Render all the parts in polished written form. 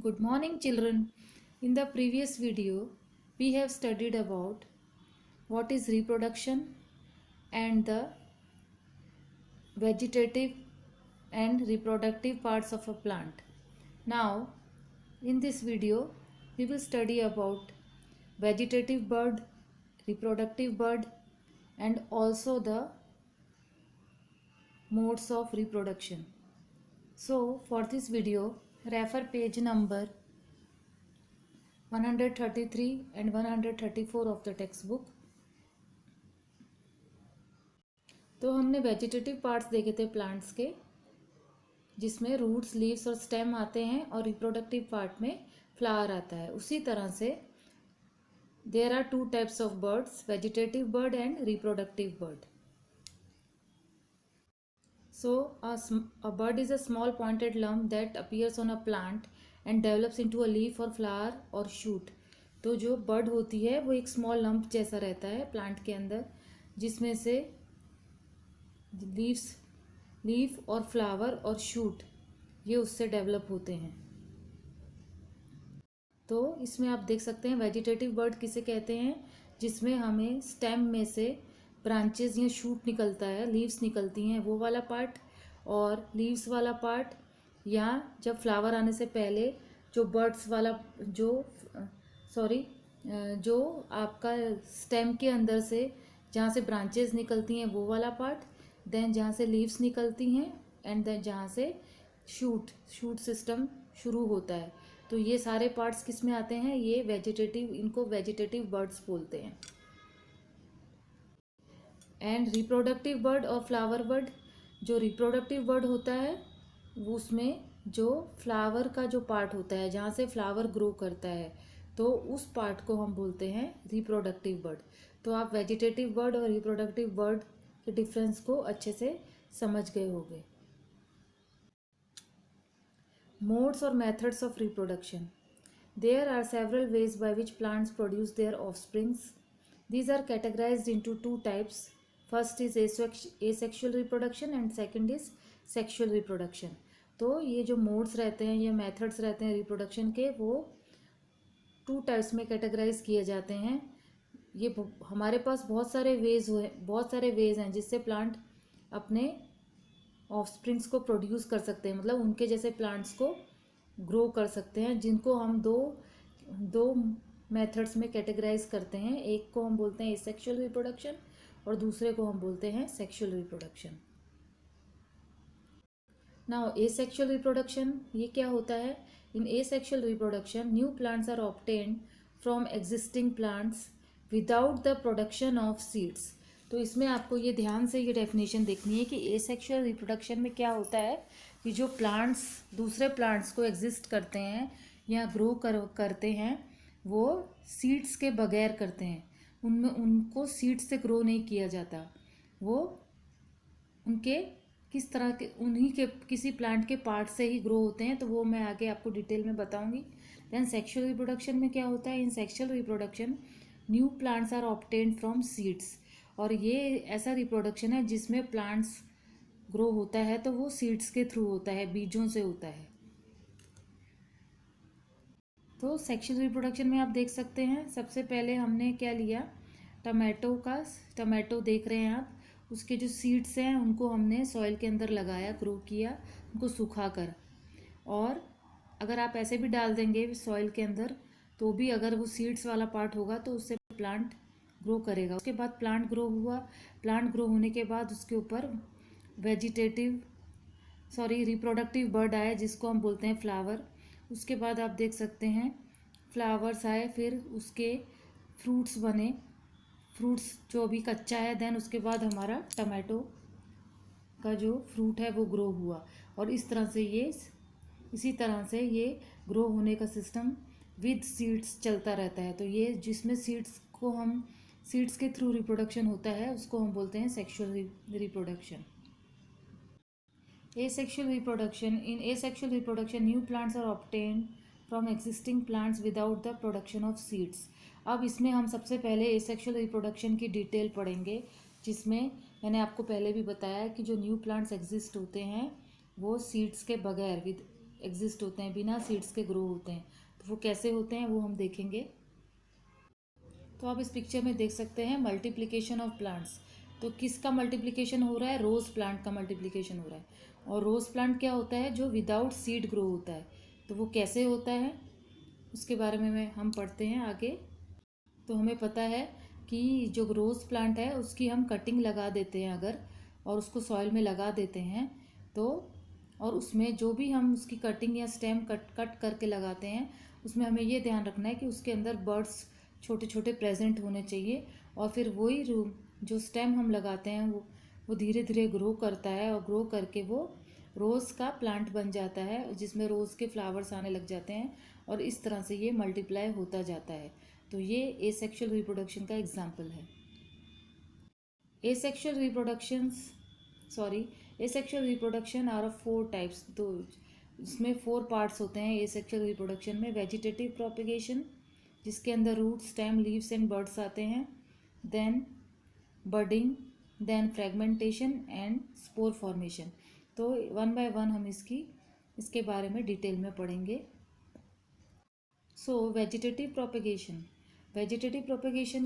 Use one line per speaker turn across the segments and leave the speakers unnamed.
Good morning, children. In the previous video, we have studied about what is reproduction and the vegetative and reproductive parts of a plant. Now, in this video, we will study about vegetative bud, reproductive bud, and also the modes of reproduction. So, for this video, refer page number 133 and 134 of the textbook. तो हमने vegetative parts देखे थे plants के, जिसमें roots, leaves और stem आते हैं और रिप्रोडक्टिव पार्ट में फ्लावर आता है. उसी तरह से there are two types of birds, vegetative bird and reproductive bird. So a bud is a small pointed lump that appears on a plant and develops into a leaf or flower or shoot. तो जो bird होती है वो एक small lump जैसा रहता है plant के अंदर, जिसमें से लीफ और फ्लावर और शूट ये उससे डेवलप होते हैं. तो इसमें आप देख सकते हैं वेजिटेटिव बर्ड किसे कहते हैं, जिसमें हमें स्टेम में से ब्रांचेस या शूट निकलता है, लीव्स निकलती हैं, वो वाला पार्ट. और लीव्स वाला पार्ट या जब फ्लावर आने से पहले जो बर्ड्स वाला जो आपका स्टेम के अंदर से जहाँ से ब्रांचेस निकलती हैं वो वाला पार्ट, देन जहाँ से लीव्स निकलती हैं, एंड देन जहाँ से शूट सिस्टम शुरू होता है. तो ये सारे पार्ट्स किस में आते हैं, ये इनको वेजिटेटिव बर्ड्स बोलते हैं. एंड रिप्रोडक्टिव बर्ड और फ्लावर बर्ड, जो रिप्रोडक्टिव बर्ड होता है वो उसमें जो फ्लावर का जो पार्ट होता है जहाँ से फ्लावर ग्रो करता है, तो उस पार्ट को हम बोलते हैं रिप्रोडक्टिव बर्ड. तो आप वेजिटेटिव बर्ड और रिप्रोडक्टिव बर्ड के डिफरेंस को अच्छे से समझ गए होंगे. मोड्स और methods of reproduction. There are several ways by which plants produce their offsprings. These are categorized into two types. First is asexual reproduction and second is sexual reproduction. तो ये जो मोड्स रहते हैं या मेथड्स रहते हैं reproduction के, वो टू टाइप्स में कैटेगराइज किए जाते हैं. ये हमारे पास बहुत सारे वेज हैं जिससे प्लांट अपने ऑफस्प्रिंग्स को प्रोड्यूस कर सकते हैं, मतलब उनके जैसे प्लांट्स को ग्रो कर सकते हैं, जिनको हम दो मेथड्स में कैटेगराइज करते हैं. एक को हम बोलते हैं एसेक्सुअल रिप्रोडक्शन और दूसरे को हम बोलते हैं sexual reproduction. Now asexual reproduction ये क्या होता है. In asexual reproduction new plants are obtained from existing plants without the production of seeds. तो इसमें आपको ये ध्यान से ये डेफिनेशन देखनी है कि एसेक्सुअल रिप्रोडक्शन में क्या होता है कि जो प्लांट्स दूसरे प्लांट्स को एग्जिस्ट करते हैं या ग्रो करते हैं वो सीड्स के बगैर करते हैं. उनमें उनको सीड्स से ग्रो नहीं किया जाता, वो उनके किस तरह के उन्हीं के किसी प्लांट के पार्ट से ही ग्रो होते हैं. तो वो मैं आगे आपको डिटेल में बताऊंगी. देन सेक्सुअल रिप्रोडक्शन में क्या होता है. In sexual reproduction new plants are obtained from seeds. और ये ऐसा रिप्रोडक्शन है जिसमें प्लांट्स ग्रो होता है तो वो सीड्स के थ्रू होता है, बीजों से होता है. तो सेक्सुअल रिप्रोडक्शन में आप देख सकते हैं सबसे पहले हमने क्या लिया, टमाटो देख रहे हैं आप, उसके जो सीड्स हैं उनको हमने सॉइल के अंदर लगाया, ग्रो किया, उनको सुखा कर. और अगर आप ऐसे भी डाल देंगे सॉइल के अंदर तो भी अगर वो सीड्स वाला पार्ट होगा तो उससे प्लांट ग्रो करेगा. उसके बाद प्लांट ग्रो होने के बाद उसके ऊपर रिप्रोडक्टिव बर्ड आए जिसको हम बोलते हैं फ्लावर. उसके बाद आप देख सकते हैं फ्लावर्स आए, फिर उसके फ्रूट्स बने, फ्रूट्स जो अभी कच्चा है. देन उसके बाद हमारा टमाटो का जो फ्रूट है वो ग्रो हुआ. और इसी तरह से ये ग्रो होने का सिस्टम विद सीड्स चलता रहता है. तो ये जिसमें सीड्स के थ्रू रिप्रोडक्शन होता है उसको हम बोलते हैं sexual reproduction. Asexual reproduction. In asexual reproduction, new plants are obtained from existing plants without the production of seeds. अब इसमें हम सबसे पहले asexual reproduction की डिटेल पढ़ेंगे, जिसमें मैंने आपको पहले भी बताया कि जो न्यू प्लांट्स एग्जिस्ट होते हैं वो सीड्स के बगैर एग्जिस्ट होते हैं, बिना सीड्स के ग्रो होते हैं। तो वो कैसे होते हैं वो हम देखेंगे। तो आप इस पिक्चर में देख सकते हैं मल्टीप्लिकेशन ऑफ प्लांट्स। तो किसका मल्टीप्लिकेशन हो रहा है? रोज़ प्लांट का मल्टीप्लिकेशन हो रहा है। और रोज़ प्लांट क्या होता है? जो विदाउट सीड ग्रो होता है। तो वो कैसे होता है उसके बारे में हम पढ़ते हैं आगे। तो हमें पता है कि जो रोज़ प्लांट है उसकी हम कटिंग लगा देते हैं अगर, और उसको सॉइल में लगा देते हैं तो, और उसमें जो भी हम उसकी कटिंग या स्टेम कट करके लगाते हैं उसमें हमें ये ध्यान रखना है कि उसके अंदर बर्ड्स छोटे छोटे प्रेजेंट होने चाहिए। और फिर वही जो स्टेम हम लगाते हैं वो धीरे धीरे ग्रो करता है, और ग्रो करके वो रोज़ का प्लांट बन जाता है जिसमें रोज़ के फ्लावर्स आने लग जाते हैं, और इस तरह से ये मल्टीप्लाई होता जाता है। तो ये एसेक्सुअल रिप्रोडक्शन का एग्जाम्पल है। Asexual reproduction are of 4 types. तो इसमें 4 पार्ट्स होते हैं एसेक्सुअल रिप्रोडक्शन में। वेजिटेटिव प्रोपेगेशन, जिसके अंदर root, stem, leaves and birds आते हैं। Then budding, then fragmentation and spore formation. तो वन बाय वन हम इसके बारे में डिटेल में पढ़ेंगे। सो वेजिटेटिव प्रोपेगेशन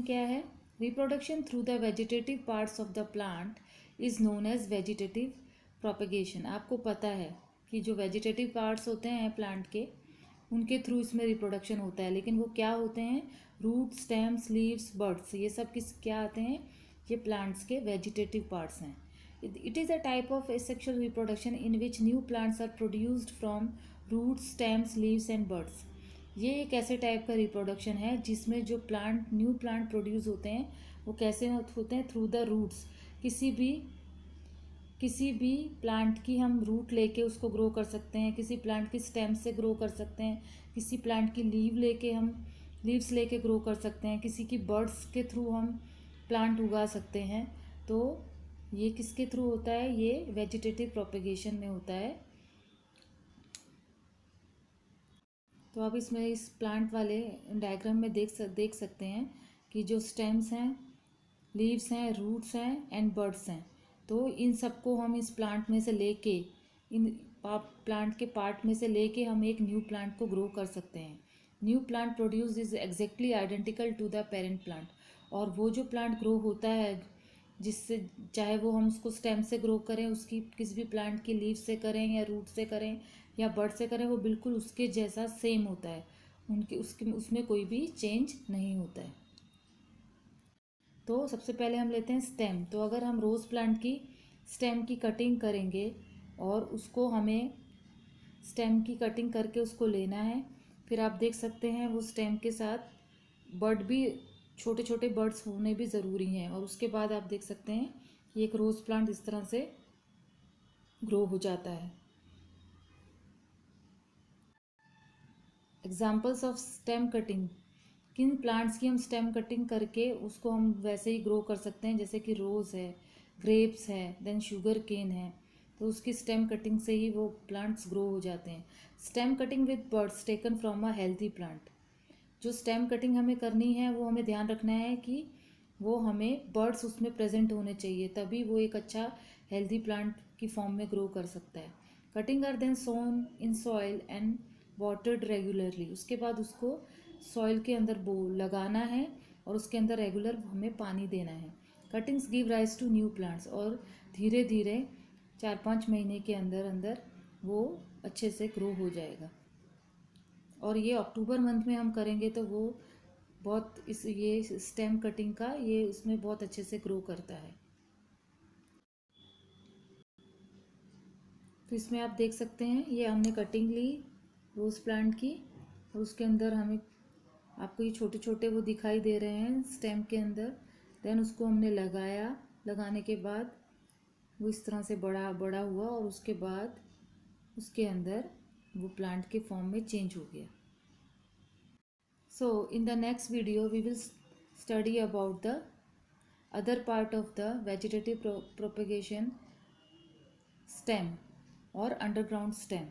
क्या है? Reproduction through the vegetative parts of the plant is known as vegetative propagation. आपको पता है कि जो वेजिटेटिव पार्ट्स होते हैं प्लांट के, उनके थ्रू इसमें रिप्रोडक्शन होता है। लेकिन वो क्या होते हैं? रूट, स्टेम्स, लीव्स, बर्ड्स, ये सब क्या आते हैं? ये प्लांट्स के वेजिटेटिव पार्ट्स हैं। It is a type of asexual reproduction in which new plants are produced from roots, stems, leaves and birds. ये एक ऐसे टाइप का रिप्रोडक्शन है जिसमें जो न्यू प्लांट प्रोड्यूस होते हैं वो कैसे होते हैं? Through the roots. किसी भी प्लांट की हम रूट लेके उसको ग्रो कर सकते हैं, किसी प्लांट की स्टेम से ग्रो कर सकते हैं, किसी प्लांट की लीव्स लेके ग्रो कर सकते हैं, किसी की बर्ड्स के थ्रू हम प्लांट उगा सकते हैं। तो ये किसके थ्रू होता है? ये वेजिटेटिव प्रोपेगेशन में होता है। तो आप इसमें इस प्लांट वाले डायग्राम में देख सकते हैं कि जो स्टेम्स हैं, लीव्स हैं, रूट्स हैं एंड बर्ड्स हैं। तो इन सबको हम इस प्लांट में से लेके, इन प्लांट के पार्ट में से लेके हम एक न्यू प्लांट को ग्रो कर सकते हैं। New plant produce is exactly identical to the parent plant. और वो जो प्लांट ग्रो होता है, जिससे चाहे वो हम उसको स्टेम से ग्रो करें, उसकी किसी भी प्लांट की लीव से करें या रूट से करें या बर्ड से करें, वो बिल्कुल उसके जैसा सेम होता है। उसमें कोई भी चेंज नहीं होता है। तो सबसे पहले हम लेते हैं स्टेम। तो अगर हम रोज़ प्लांट की स्टेम की कटिंग करेंगे और उसको हमें स्टेम की कटिंग करके उसको लेना है, फिर आप देख सकते हैं वो स्टेम के साथ बर्ड भी, छोटे छोटे बर्ड्स होने भी ज़रूरी हैं। और उसके बाद आप देख सकते हैं कि एक रोज़ प्लांट इस तरह से ग्रो हो जाता है। Examples of stem cutting. किन प्लांट्स की हम स्टेम कटिंग करके उसको हम वैसे ही ग्रो कर सकते हैं? जैसे कि रोज़ है, ग्रेप्स है, देन शुगर केन है। तो उसकी स्टेम कटिंग से ही वो प्लांट्स ग्रो हो जाते हैं। Stem cutting with birds taken from a healthy plant. जो स्टेम कटिंग हमें करनी है वो हमें ध्यान रखना है कि वो हमें बर्ड्स उसमें प्रेजेंट होने चाहिए, तभी वो एक अच्छा हेल्दी प्लांट की फॉर्म में ग्रो कर सकता है। Cutting are then sown in soil and watered regularly. उसके बाद उसको सॉइल के अंदर लगाना है और उसके अंदर रेगुलर हमें पानी देना है। Cuttings give rise to new plants. और धीरे धीरे 4-5 महीने के अंदर अंदर वो अच्छे से ग्रो हो जाएगा। और ये अक्टूबर मंथ में हम करेंगे तो वो ये स्टेम कटिंग का ये उसमें बहुत अच्छे से ग्रो करता है। तो इसमें आप देख सकते हैं ये हमने कटिंग ली रोज़ प्लांट की, और उसके अंदर हमें आपको ये छोटे छोटे वो दिखाई दे रहे हैं स्टेम के अंदर। देन उसको हमने लगाया, लगाने के बाद वो इस तरह से बड़ा बड़ा हुआ, और उसके बाद उसके अंदर वो प्लांट के फॉर्म में चेंज हो गया। So in the next video we will study about the other part of the vegetative propagation, stem or underground stem.